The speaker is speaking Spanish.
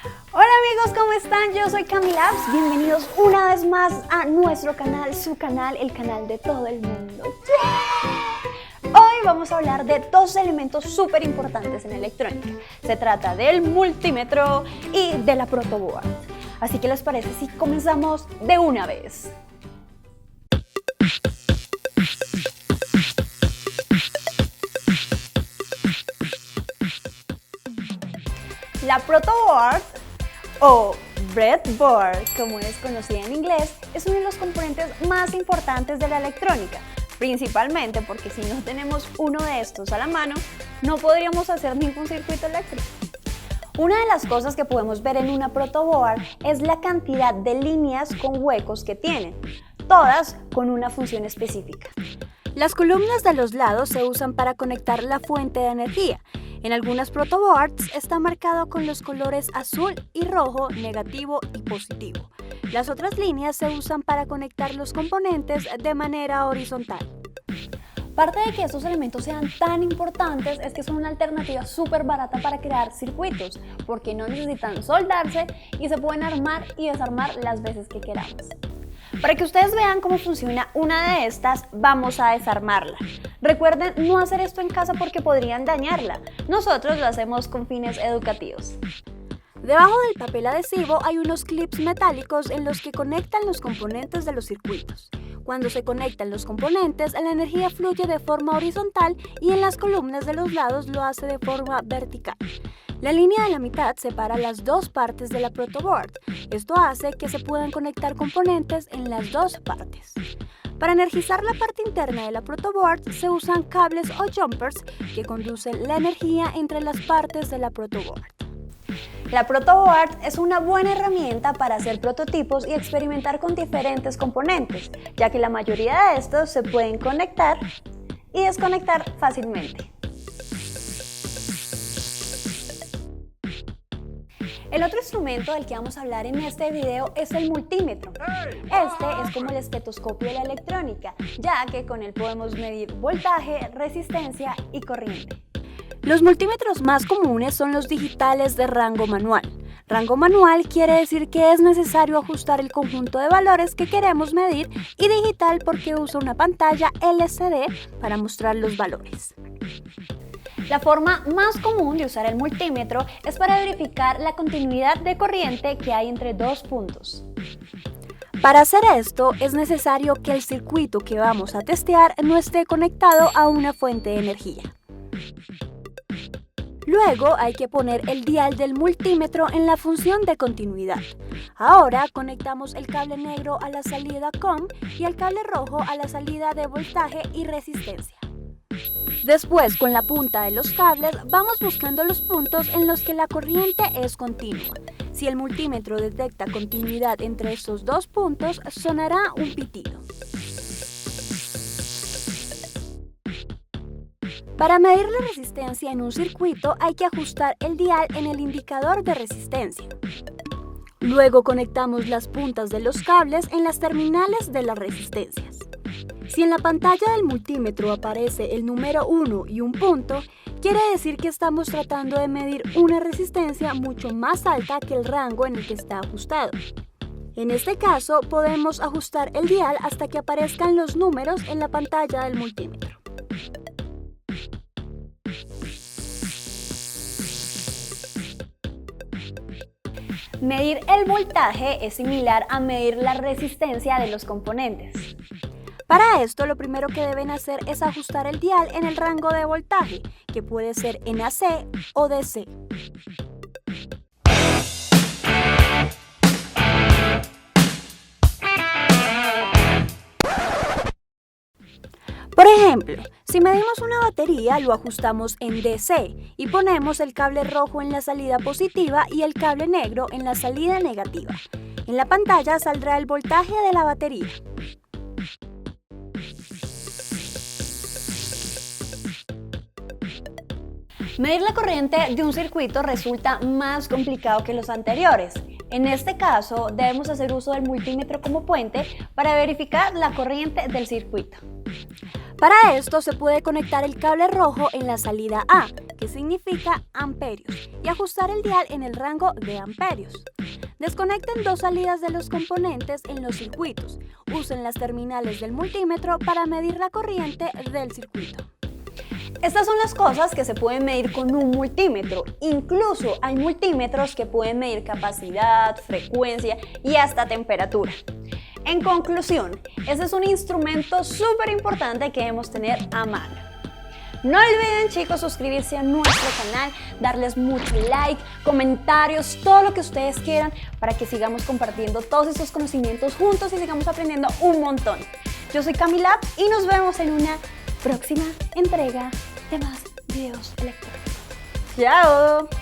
Hola amigos, ¿cómo están? Yo soy Camilabs, bienvenidos una vez más a nuestro canal, su canal, el canal de todo el mundo. Hoy vamos a hablar de dos elementos súper importantes en electrónica. Se trata del multímetro y de la protoboard. Así que ¿les parece si comenzamos de una vez? La protoboard, o breadboard, como es conocida en inglés, es uno de los componentes más importantes de la electrónica, principalmente porque si no tenemos uno de estos a la mano, no podríamos hacer ningún circuito eléctrico. Una de las cosas que podemos ver en una protoboard es la cantidad de líneas con huecos que tienen, todas con una función específica. Las columnas de los lados se usan para conectar la fuente de energía. En algunas protoboards está marcado con los colores azul y rojo, negativo y positivo. Las otras líneas se usan para conectar los componentes de manera horizontal. Parte de que estos elementos sean tan importantes es que son una alternativa súper barata para crear circuitos, porque no necesitan soldarse y se pueden armar y desarmar las veces que queramos. Para que ustedes vean cómo funciona una de estas, vamos a desarmarla. Recuerden no hacer esto en casa porque podrían dañarla. Nosotros lo hacemos con fines educativos. Debajo del papel adhesivo hay unos clips metálicos en los que conectan los componentes de los circuitos. Cuando se conectan los componentes, la energía fluye de forma horizontal y en las columnas de los lados lo hace de forma vertical. La línea de la mitad separa las dos partes de la protoboard. Esto hace que se puedan conectar componentes en las dos partes. Para energizar la parte interna de la protoboard se usan cables o jumpers que conducen la energía entre las partes de la protoboard. La protoboard es una buena herramienta para hacer prototipos y experimentar con diferentes componentes, ya que la mayoría de estos se pueden conectar y desconectar fácilmente. El otro instrumento del que vamos a hablar en este video es el multímetro. Este es como el estetoscopio de la electrónica, ya que con él podemos medir voltaje, resistencia y corriente. Los multímetros más comunes son los digitales de rango manual. Rango manual quiere decir que es necesario ajustar el conjunto de valores que queremos medir y digital porque usa una pantalla LCD para mostrar los valores. La forma más común de usar el multímetro es para verificar la continuidad de corriente que hay entre dos puntos. Para hacer esto es necesario que el circuito que vamos a testear no esté conectado a una fuente de energía. Luego hay que poner el dial del multímetro en la función de continuidad. Ahora conectamos el cable negro a la salida COM y el cable rojo a la salida de voltaje y resistencia. Después, con la punta de los cables, vamos buscando los puntos en los que la corriente es continua. Si el multímetro detecta continuidad entre estos dos puntos, sonará un pitido. Para medir la resistencia en un circuito hay que ajustar el dial en el indicador de resistencia. Luego conectamos las puntas de los cables en las terminales de las resistencias. Si en la pantalla del multímetro aparece el número 1 y un punto, quiere decir que estamos tratando de medir una resistencia mucho más alta que el rango en el que está ajustado. En este caso, podemos ajustar el dial hasta que aparezcan los números en la pantalla del multímetro. Medir el voltaje es similar a medir la resistencia de los componentes. Para esto, lo primero que deben hacer es ajustar el dial en el rango de voltaje, que puede ser en AC o DC. Por ejemplo, si medimos una batería, lo ajustamos en DC y ponemos el cable rojo en la salida positiva y el cable negro en la salida negativa. En la pantalla saldrá el voltaje de la batería. Medir la corriente de un circuito resulta más complicado que los anteriores. En este caso, debemos hacer uso del multímetro como puente para verificar la corriente del circuito. Para esto se puede conectar el cable rojo en la salida A, que significa amperios, y ajustar el dial en el rango de amperios. Desconecten dos salidas de los componentes en los circuitos. Usen las terminales del multímetro para medir la corriente del circuito. Estas son las cosas que se pueden medir con un multímetro. Incluso hay multímetros que pueden medir capacidad, frecuencia y hasta temperatura. En conclusión, este es un instrumento súper importante que debemos tener a mano. No olviden, chicos, suscribirse a nuestro canal, darles mucho like, comentarios, todo lo que ustedes quieran para que sigamos compartiendo todos estos conocimientos juntos y sigamos aprendiendo un montón. Yo soy Camila y nos vemos en una próxima entrega de más videos electrónicos. ¡Chao!